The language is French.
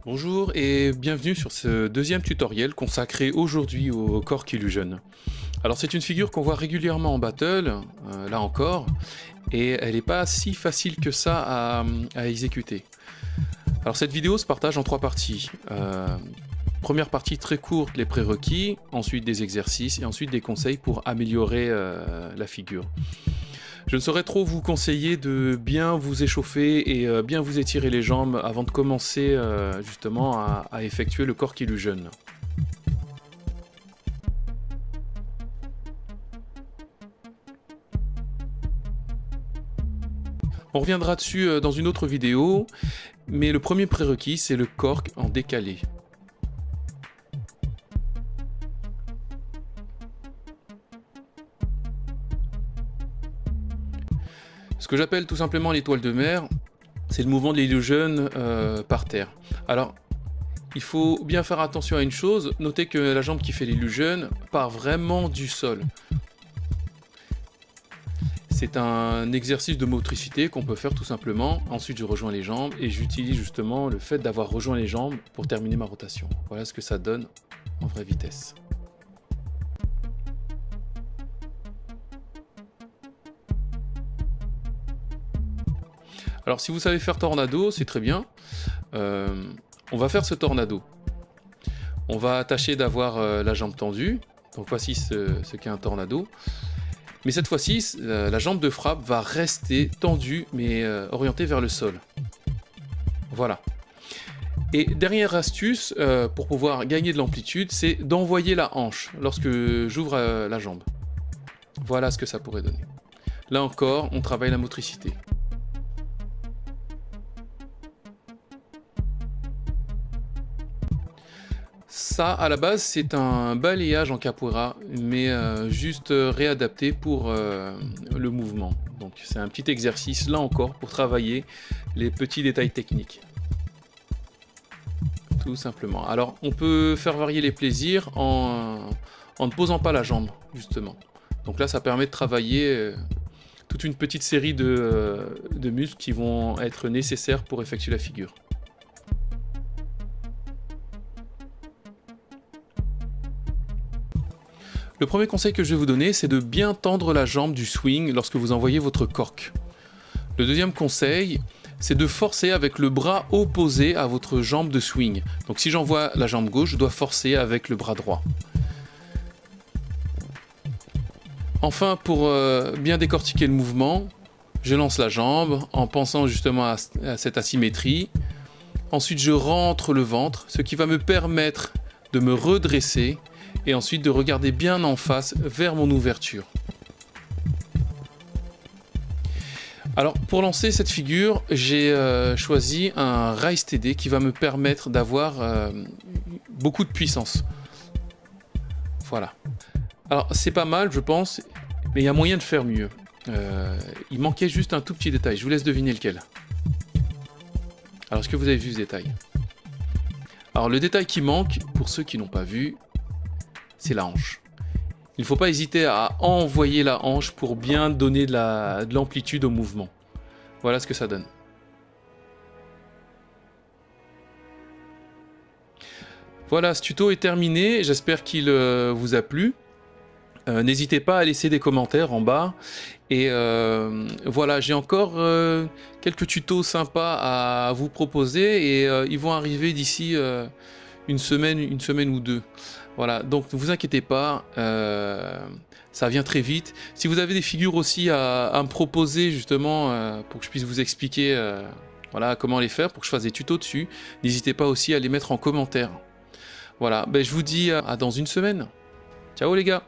Bonjour et bienvenue sur ce deuxième tutoriel consacré aujourd'hui au Cork Illusion. Alors c'est une figure qu'on voit régulièrement en battle, là encore, et elle n'est pas si facile que ça à exécuter. Alors cette vidéo se partage en trois parties. Première partie très courte, les prérequis, ensuite des exercices et ensuite des conseils pour améliorer la figure. Je ne saurais trop vous conseiller de bien vous échauffer et bien vous étirer les jambes avant de commencer justement à effectuer le Cork Illusion. On reviendra dessus dans une autre vidéo, mais le premier prérequis c'est le cork en décalé. Ce que j'appelle tout simplement l'étoile de mer, c'est le mouvement de l'illusion par terre. Alors, il faut bien faire attention à une chose, notez que la jambe qui fait l'illusion part vraiment du sol. C'est un exercice de motricité qu'on peut faire tout simplement. Ensuite, je rejoins les jambes et j'utilise justement le fait d'avoir rejoint les jambes pour terminer ma rotation. Voilà ce que ça donne en vraie vitesse. Alors si vous savez faire tornado, c'est très bien. On va faire ce tornado. On va tâcher d'avoir la jambe tendue. Donc voici ce qu'est un tornado. Mais cette fois-ci, la jambe de frappe va rester tendue mais orientée vers le sol. Voilà. Et dernière astuce pour pouvoir gagner de l'amplitude, c'est d'envoyer la hanche lorsque j'ouvre la jambe. Voilà ce que ça pourrait donner. Là encore, on travaille la motricité. Ça, à la base, c'est un balayage en capoeira, mais juste réadapté pour le mouvement. Donc c'est un petit exercice, là encore, pour travailler les petits détails techniques. Tout simplement. Alors, on peut faire varier les plaisirs en ne posant pas la jambe, justement. Donc là, ça permet de travailler toute une petite série de muscles qui vont être nécessaires pour effectuer la figure. Le premier conseil que je vais vous donner, c'est de bien tendre la jambe du swing lorsque vous envoyez votre cork. Le deuxième conseil, c'est de forcer avec le bras opposé à votre jambe de swing. Donc si j'envoie la jambe gauche, je dois forcer avec le bras droit. Enfin, pour bien décortiquer le mouvement, je lance la jambe en pensant justement à cette asymétrie. Ensuite, je rentre le ventre, ce qui va me permettre de me redresser et ensuite de regarder bien en face vers mon ouverture. Alors pour lancer cette figure, j'ai choisi un Rise TD qui va me permettre d'avoir beaucoup de puissance. Voilà. Alors c'est pas mal je pense, mais il y a moyen de faire mieux. Il manquait juste un tout petit détail, je vous laisse deviner lequel. Alors est-ce que vous avez vu ce détail? Alors le détail qui manque, pour ceux qui n'ont pas vu, c'est la hanche. Il ne faut pas hésiter à envoyer la hanche pour bien donner de l'amplitude au mouvement. Voilà ce que ça donne. Voilà, ce tuto est terminé, j'espère qu'il vous a plu. N'hésitez pas à laisser des commentaires en bas. Et voilà, j'ai encore quelques tutos sympas à vous proposer et ils vont arriver d'ici une semaine ou deux. Voilà, donc ne vous inquiétez pas, ça vient très vite. Si vous avez des figures aussi à me proposer justement pour que je puisse vous expliquer voilà, comment les faire, pour que je fasse des tutos dessus, n'hésitez pas aussi à les mettre en commentaire. Voilà, ben, je vous dis à dans une semaine. Ciao les gars!